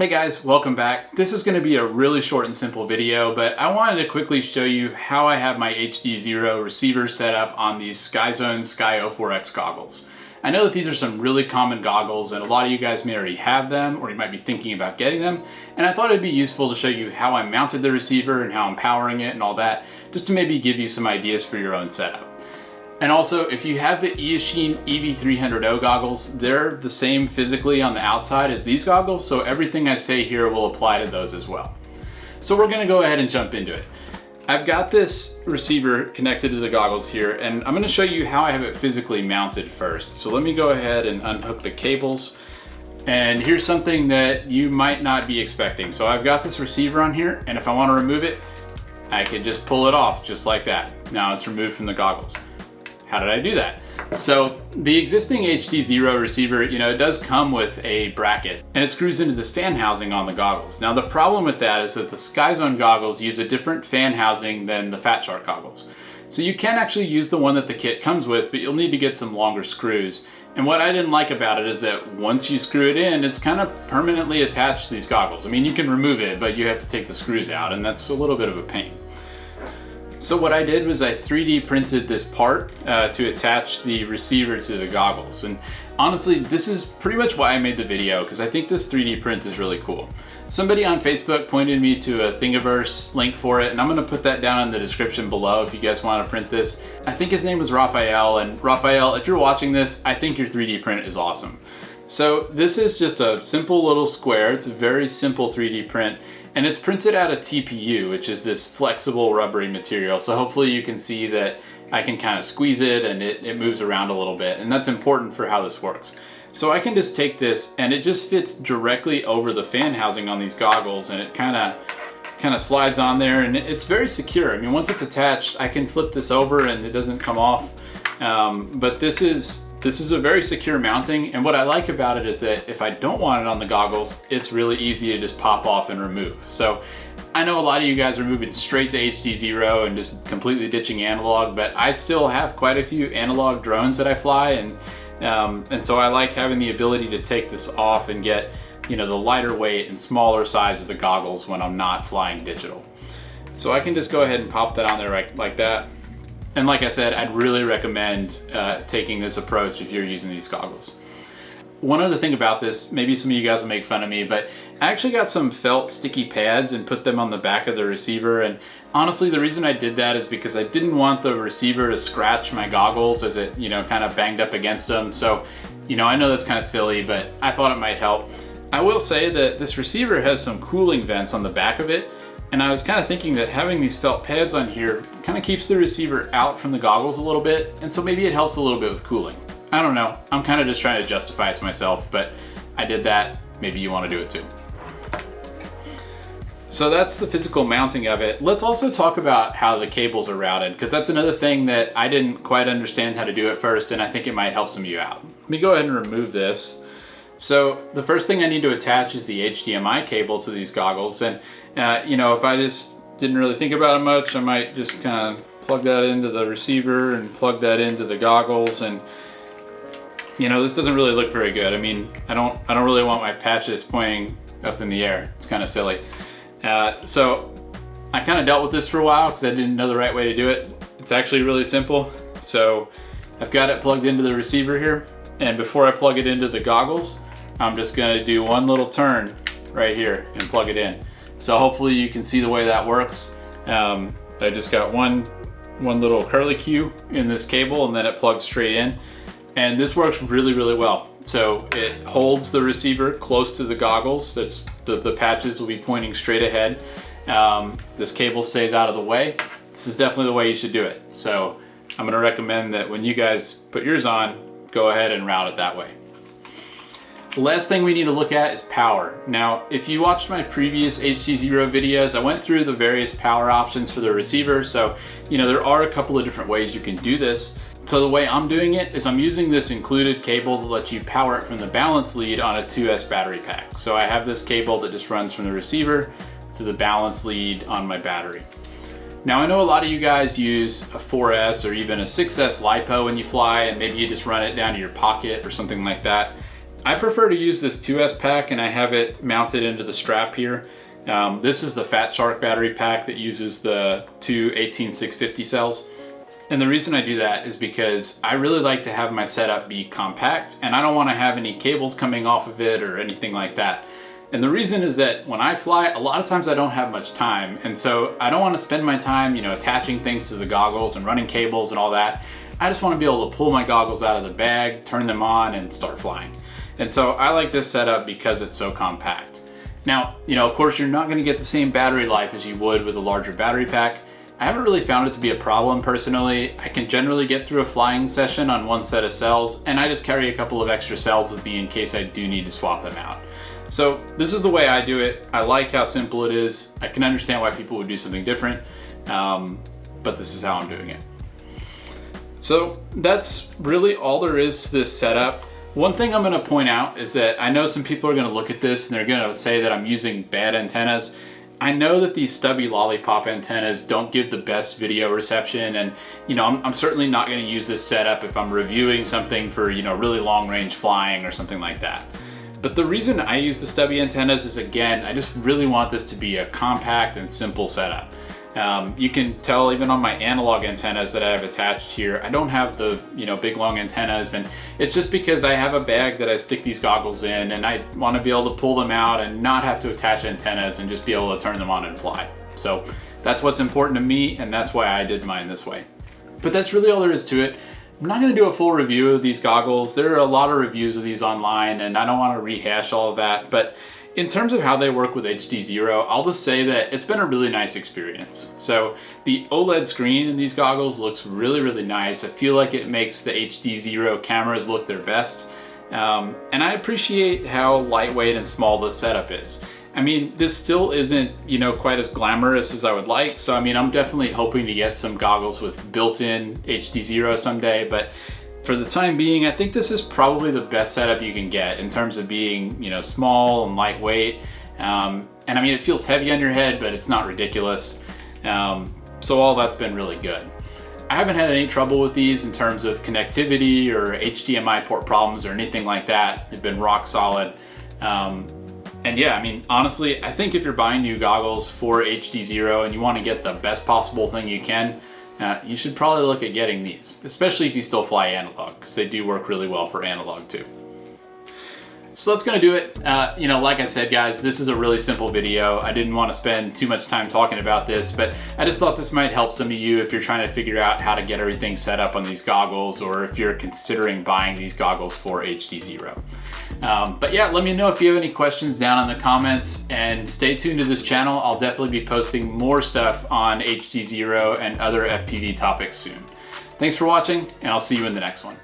Hey guys, welcome back. This is going to be a really short and simple video, but I wanted to quickly show you how I have my HDZero receiver set up on these Skyzone Sky04X goggles. I know that these are some really common goggles and a lot of you guys may already have them or you might be thinking about getting them, and I thought it'd be useful to show you how I mounted the receiver and how I'm powering it and all that, just to maybe give you some ideas for your own setup. And also, if you have the Machine EV300O goggles, they're the same physically on the outside as these goggles, so everything I say here will apply to those as well. So we're gonna go ahead and jump into it. I've got this receiver connected to the goggles here, and I'm gonna show you how I have it physically mounted first. So let me go ahead and unhook the cables. And here's something that you might not be expecting. So I've got this receiver on here, and if I wanna remove it, I can just pull it off just like that. Now it's removed from the goggles. How did I do that? So the existing HDZero receiver, it does come with a bracket and it screws into this fan housing on the goggles. Now the problem with that is that the Skyzone goggles use a different fan housing than the Fat Shark goggles. So you can actually use the one that the kit comes with, but you'll need to get some longer screws. And what I didn't like about it is that once you screw it in, it's kind of permanently attached to these goggles. I mean, you can remove it, but you have to take the screws out, and that's a little bit of a pain. So what I did was I 3D printed this part to attach the receiver to the goggles. And honestly, this is pretty much why I made the video, because I think this 3D print is really cool. Somebody on Facebook pointed me to a Thingiverse link for it, and I'm gonna put that down in the description below if you guys wanna print this. I think his name was Raphael, and Raphael, if you're watching this, I think your 3D print is awesome. So this is just a simple little square. It's a very simple 3D print. And it's printed out of TPU, which is this flexible rubbery material. So hopefully you can see that I can kind of squeeze it and it moves around a little bit. And that's important for how this works. So I can just take this and it just fits directly over the fan housing on these goggles, and it kind of slides on there, and it's very secure. I mean, once it's attached, I can flip this over and it doesn't come off. But this is a very secure mounting, and what I like about it is that if I don't want it on the goggles, it's really easy to just pop off and remove. So I know a lot of you guys are moving straight to HDZero and just completely ditching analog, but I still have quite a few analog drones that I fly, and so I like having the ability to take this off and get the lighter weight and smaller size of the goggles when I'm not flying digital. So I can just go ahead and pop that on there like that. And like I said, I'd really recommend taking this approach if you're using these goggles. One other thing about this, maybe some of you guys will make fun of me, but I actually got some felt sticky pads and put them on the back of the receiver. And honestly, the reason I did that is because I didn't want the receiver to scratch my goggles as it, kind of banged up against them. So, I know that's kind of silly, but I thought it might help. I will say that this receiver has some cooling vents on the back of it. And I was kind of thinking that having these felt pads on here kind of keeps the receiver out from the goggles a little bit, and so maybe it helps a little bit with cooling. I don't know, I'm kind of just trying to justify it to myself, but I did that, maybe you want to do it too. So that's the physical mounting of it. Let's also talk about how the cables are routed, because that's another thing that I didn't quite understand how to do at first, and I think it might help some of you out. Let me go ahead and remove this. So the first thing I need to attach is the HDMI cable to these goggles, and if I just didn't really think about it much, I might just kind of plug that into the receiver and plug that into the goggles, and this doesn't really look very good. I mean, I don't really want my patches pointing up in the air. It's kind of silly. So I kind of dealt with this for a while because I didn't know the right way to do it. It's actually really simple. So I've got it plugged into the receiver here, and before I plug it into the goggles, I'm just going to do one little turn right here and plug it in. So hopefully you can see the way that works. I just got one little curlicue in this cable, and then it plugs straight in. And this works really, really well. So it holds the receiver close to the goggles. That's the patches will be pointing straight ahead. This cable stays out of the way. This is definitely the way you should do it. So I'm gonna recommend that when you guys put yours on, go ahead and route it that way. The last thing we need to look at is power. Now, if you watched my previous HDZero videos, I went through the various power options for the receiver. So, there are a couple of different ways you can do this. So the way I'm doing it is I'm using this included cable that lets you power it from the balance lead on a 2S battery pack. So I have this cable that just runs from the receiver to the balance lead on my battery. Now I know a lot of you guys use a 4S or even a 6S LiPo when you fly, and maybe you just run it down to your pocket or something like that. I prefer to use this 2S pack, and I have it mounted into the strap here. This is the Fat Shark battery pack that uses the two 18650 cells. And the reason I do that is because I really like to have my setup be compact, and I don't want to have any cables coming off of it or anything like that. And the reason is that when I fly, a lot of times I don't have much time, and so I don't want to spend my time, attaching things to the goggles and running cables and all that. I just want to be able to pull my goggles out of the bag, turn them on, and start flying. And so I like this setup because it's so compact. Now, of course, you're not going to get the same battery life as you would with a larger battery pack. I haven't really found it to be a problem personally. I can generally get through a flying session on one set of cells, and I just carry a couple of extra cells with me in case I do need to swap them out. So this is the way I do it. I like how simple it is. I can understand why people would do something different, but this is how I'm doing it. So that's really all there is to this setup. One thing I'm going to point out is that I know some people are going to look at this and they're going to say that I'm using bad antennas. I know that these stubby Lollipop antennas don't give the best video reception, and I'm certainly not going to use this setup if I'm reviewing something for really long range flying or something like that. But the reason I use the stubby antennas is, again, I just really want this to be a compact and simple setup. You can tell even on my analog antennas that I have attached here, I don't have the big long antennas, and it's just because I have a bag that I stick these goggles in, and I want to be able to pull them out and not have to attach antennas and just be able to turn them on and fly. So that's what's important to me, and that's why I did mine this way. But that's really all there is to it. I'm not going to do a full review of these goggles. There are a lot of reviews of these online, and I don't want to rehash all of that, but in terms of how they work with HDZero, I'll just say that it's been a really nice experience. So the OLED screen in these goggles looks really, really nice. I feel like it makes the HDZero cameras look their best. And I appreciate how lightweight and small the setup is. I mean, this still isn't, quite as glamorous as I would like. So, I'm definitely hoping to get some goggles with built-in HDZero someday, but for the time being, I think this is probably the best setup you can get in terms of being, small and lightweight. And it feels heavy on your head, but it's not ridiculous. So all that's been really good. I haven't had any trouble with these in terms of connectivity or HDMI port problems or anything like that. They've been rock solid. And yeah, honestly, I think if you're buying new goggles for HDZero and you want to get the best possible thing you can, you should probably look at getting these, especially if you still fly analog, because they do work really well for analog too. So that's gonna do it. Like I said, guys, this is a really simple video. I didn't want to spend too much time talking about this, but I just thought this might help some of you if you're trying to figure out how to get everything set up on these goggles, or if you're considering buying these goggles for HDZero. But yeah, let me know if you have any questions down in the comments, and stay tuned to this channel. I'll definitely be posting more stuff on HDZero and other FPV topics soon. Thanks for watching, and I'll see you in the next one.